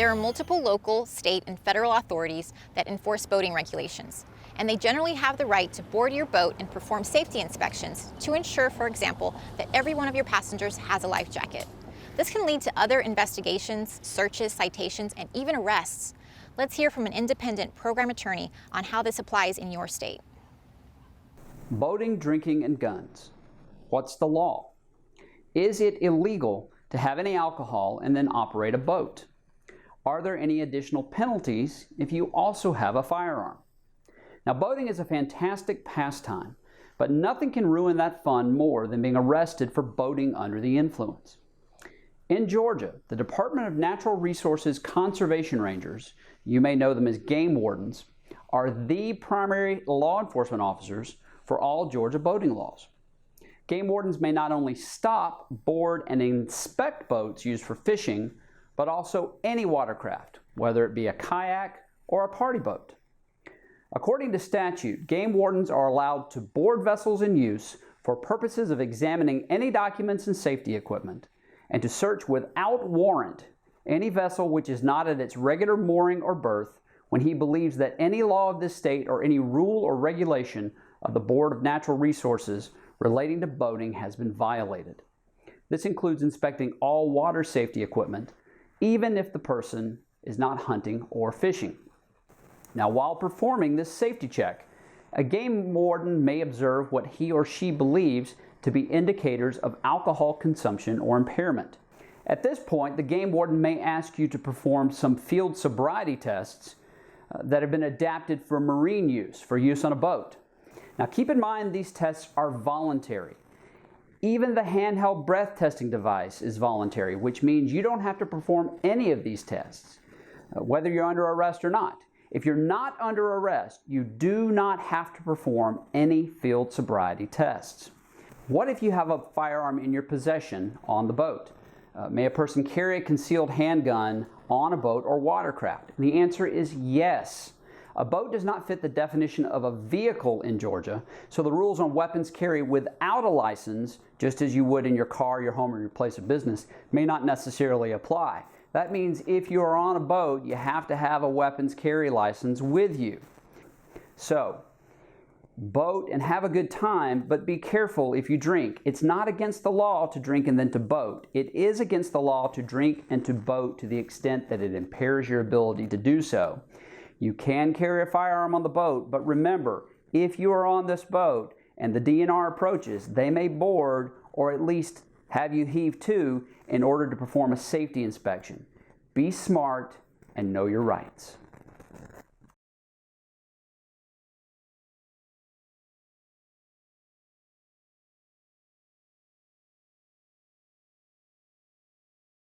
There are multiple local, state, and federal authorities that enforce boating regulations, and they generally have the right to board your boat and perform safety inspections to ensure, for example, that every one of your passengers has a life jacket. This can lead to other investigations, searches, citations, and even arrests. Let's hear from an independent program attorney on how this applies in your state. Boating, drinking, and guns. What's the law? Is it illegal to have any alcohol and then operate a boat? Are there any additional penalties if you also have a firearm? Now, boating is a fantastic pastime, but nothing can ruin that fun more than being arrested for boating under the influence. In Georgia, the Department of Natural Resources Conservation Rangers, you may know them as game wardens, are the primary law enforcement officers for all Georgia boating laws. Game wardens may not only stop, board, and inspect boats used for fishing, but also any watercraft, whether it be a kayak or a party boat. According to statute, game wardens are allowed to board vessels in use for purposes of examining any documents and safety equipment, and to search without warrant any vessel which is not at its regular mooring or berth when he believes that any law of this state or any rule or regulation of the Board of Natural Resources relating to boating has been violated. This includes inspecting all water safety equipment, even if the person is not hunting or fishing. Now, while performing this safety check, a game warden may observe what he or she believes to be indicators of alcohol consumption or impairment. At this point, the game warden may ask you to perform some field sobriety tests that have been adapted for marine use, for use on a boat. Now, keep in mind these tests are voluntary. Even the handheld breath testing device is voluntary, which means you don't have to perform any of these tests, whether you're under arrest or not. If you're not under arrest, you do not have to perform any field sobriety tests. What if you have a firearm in your possession on the boat? May a person carry a concealed handgun on a boat or watercraft? And the answer is yes. A boat does not fit the definition of a vehicle in Georgia, so the rules on weapons carry without a license, just as you would in your car, your home, or your place of business, may not necessarily apply. That means if you are on a boat, you have to have a weapons carry license with you. So, boat and have a good time, but be careful if you drink. It's not against the law to drink and then to boat. It is against the law to drink and to boat to the extent that it impairs your ability to do so. You can carry a firearm on the boat, but remember, if you are on this boat and the DNR approaches, they may board or at least have you heave to in order to perform a safety inspection. Be smart and know your rights.